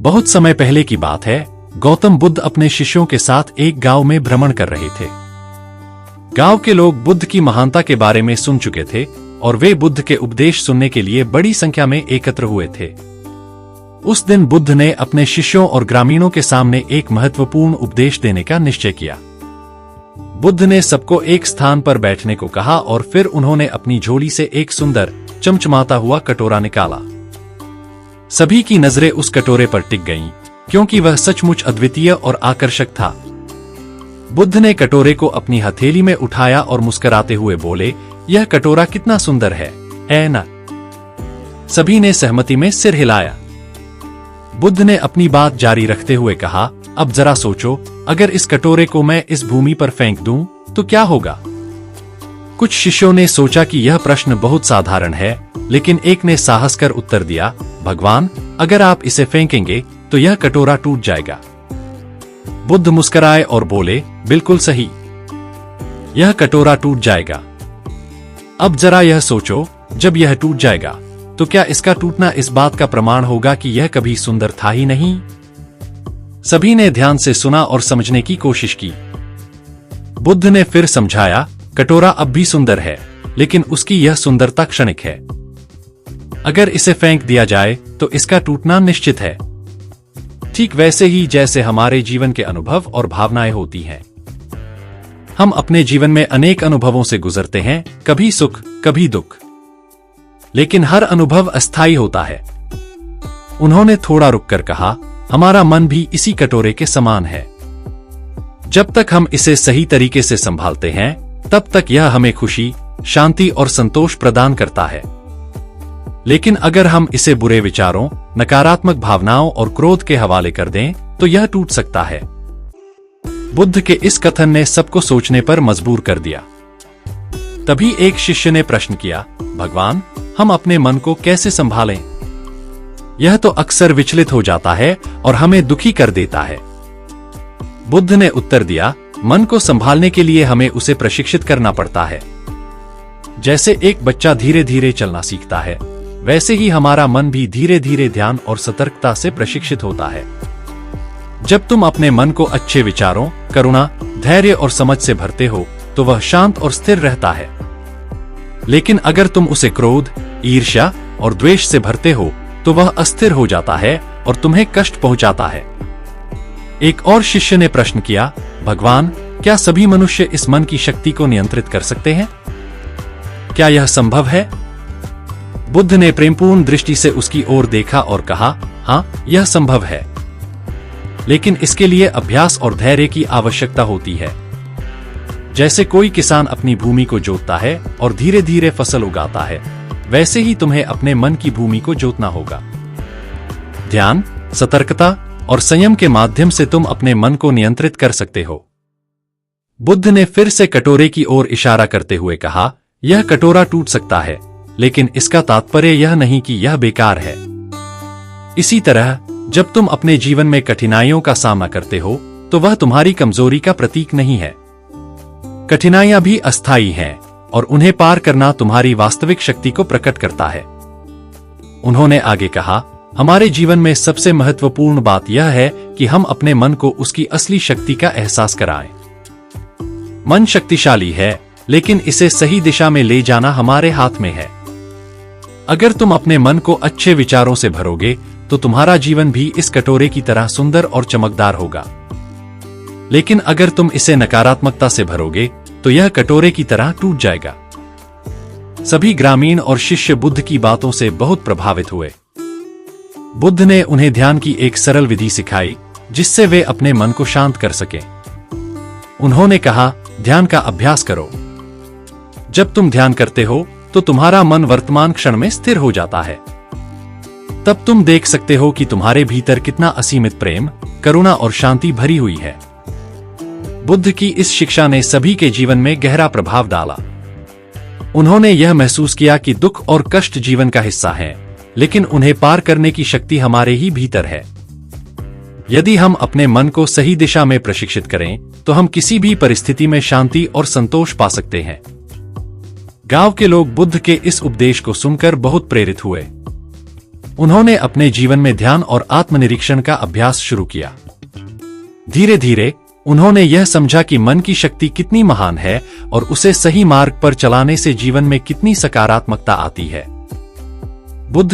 बहुत समय पहले की बात है। गौतम बुद्ध अपने शिष्यों के साथ एक गांव में भ्रमण कर रहे थे। गांव के लोग बुद्ध की महानता के बारे में सुन चुके थे और वे बुद्ध के उपदेश सुनने के लिए बड़ी संख्या में एकत्र हुए थे। उस दिन बुद्ध ने अपने शिष्यों और ग्रामीणों के सामने एक महत्वपूर्ण उपदेश देने का निश्चय किया। बुद्ध ने सबको एक स्थान पर बैठने को कहा और फिर उन्होंने अपनी झोली से एक सुंदर चमचमाता हुआ कटोरा निकाला। सभी की नजरें उस कटोरे पर टिक गईं, क्योंकि वह सचमुच अद्वितीय और आकर्षक था। बुद्ध ने कटोरे को अपनी हथेली में उठाया और मुस्कुराते हुए बोले, यह कटोरा कितना सुंदर है ना? सभी ने सहमति में सिर हिलाया। बुद्ध ने अपनी बात जारी रखते हुए कहा, अब जरा सोचो, अगर इस कटोरे को मैं इस भूमि पर फेंक दूं, तो क्या होगा? कुछ शिष्यों ने सोचा कि यह प्रश्न बहुत साधारण है, लेकिन एक ने साहस कर उत्तर दिया, भगवान, अगर आप इसे फेंकेंगे तो यह कटोरा टूट जाएगा। बुद्ध मुस्कुराए और बोले, बिल्कुल सही, यह कटोरा टूट जाएगा। अब जरा यह सोचो, जब यह टूट जाएगा तो क्या इसका टूटना इस बात का प्रमाण होगा कि यह कभी सुंदर था ही नहीं? सभी ने ध्यान से सुना और समझने की कोशिश की। बुद्ध ने फिर समझाया, कटोरा अब भी सुंदर है, लेकिन उसकी यह सुंदरता क्षणिक है। अगर इसे फेंक दिया जाए तो इसका टूटना निश्चित है। ठीक वैसे ही जैसे हमारे जीवन के अनुभव और भावनाएं होती हैं। हम अपने जीवन में अनेक अनुभवों से गुजरते हैं, कभी सुख, कभी दुख, लेकिन हर अनुभव अस्थायी होता है। उन्होंने थोड़ा रुककर कहा, हमारा मन भी इसी कटोरे के समान है। जब तक हम इसे सही तरीके से संभालते हैं, तब तक यह हमें खुशी, शांति और संतोष प्रदान करता है। लेकिन अगर हम इसे बुरे विचारों, नकारात्मक भावनाओं और क्रोध के हवाले कर दें, तो यह टूट सकता है। बुद्ध के इस कथन ने सबको सोचने पर मजबूर कर दिया। तभी एक शिष्य ने प्रश्न किया, भगवान, हम अपने मन को कैसे संभालें? यह तो अक्सर विचलित हो जाता है और हमें दुखी कर देता है। बुद्ध ने उत्तर दिया, मन को संभालने के लिए हमें उसे प्रशिक्षित करना पड़ता है। जैसे एक बच्चा धीरे धीरे चलना सीखता है, वैसे ही हमारा मन भी धीरे धीरे ध्यान और सतर्कता से प्रशिक्षित होता है। जब तुम अपने मन को अच्छे विचारों, करुणा, धैर्य और समझ से भरते हो, तो वह शांत और स्थिर रहता है। लेकिन अगर तुम उसे क्रोध, ईर्ष्या और द्वेष से भरते हो, तो वह अस्थिर हो जाता है और तुम्हें कष्ट पहुंचाता है। एक और शिष्य ने प्रश्न किया, भगवान, क्या सभी मनुष्य इस मन की शक्ति को नियंत्रित कर सकते हैं? क्या यह संभव है? बुद्ध ने प्रेमपूर्ण दृष्टि से उसकी ओर देखा और कहा, हाँ, यह संभव है, लेकिन इसके लिए अभ्यास और धैर्य की आवश्यकता होती है। जैसे कोई किसान अपनी भूमि को जोतता है और धीरे धीरे फसल उगाता है, वैसे ही तुम्हें अपने मन की भूमि को जोतना होगा। ध्यान, सतर्कता और संयम के माध्यम से तुम अपने मन को नियंत्रित कर सकते हो। बुद्ध ने फिर से कटोरे की ओर इशारा करते हुए कहा, यह कटोरा टूट सकता है, लेकिन इसका तात्पर्य यह नहीं कि यह बेकार है। इसी तरह जब तुम अपने जीवन में कठिनाइयों का सामना करते हो, तो वह तुम्हारी कमजोरी का प्रतीक नहीं है। कठिनाइयां भी अस्थायी हैं और उन्हें पार करना तुम्हारी वास्तविक शक्ति को प्रकट करता है। उन्होंने आगे कहा, हमारे जीवन में सबसे महत्वपूर्ण बात यह है कि हम अपने मन को उसकी असली शक्ति का एहसास कराएं। मन शक्तिशाली है, लेकिन इसे सही दिशा में ले जाना हमारे हाथ में है। अगर तुम अपने मन को अच्छे विचारों से भरोगे, तो तुम्हारा जीवन भी इस कटोरे की तरह सुंदर और चमकदार होगा। लेकिन अगर तुम इसे नकारात्मकता से भरोगे, तो यह कटोरे की तरह टूट जाएगा। सभी ग्रामीण और शिष्य बुद्ध की बातों से बहुत प्रभावित हुए। बुद्ध ने उन्हें ध्यान की एक सरल विधि सिखाई, जिससे वे अपने मन को शांत कर सकें। उन्होंने कहा, ध्यान का अभ्यास करो। जब तुम ध्यान करते हो, तो तुम्हारा मन वर्तमान क्षण में स्थिर हो जाता है। तब तुम देख सकते हो कि तुम्हारे भीतर कितना असीमित प्रेम, करुणा और शांति भरी हुई है। बुद्ध की इस शिक्षा ने सभी के जीवन में गहरा प्रभाव डाला। उन्होंने यह महसूस किया कि दुख और कष्ट जीवन का हिस्सा हैं, लेकिन उन्हें पार करने की शक्ति हमारे ही भीतर है। यदि हम अपने मन को सही दिशा में प्रशिक्षित करें, तो हम किसी भी परिस्थिति में शांति और संतोष पा सकते हैं। गांव के लोग बुद्ध के इस उपदेश को सुनकर बहुत प्रेरित हुए। उन्होंने अपने जीवन में ध्यान और आत्मनिरीक्षण का अभ्यास शुरू किया। धीरे धीरे उन्होंने यह समझा कि मन की शक्ति कितनी महान है और उसे सही मार्ग पर चलाने से जीवन में कितनी सकारात्मकता आती है। बुद्ध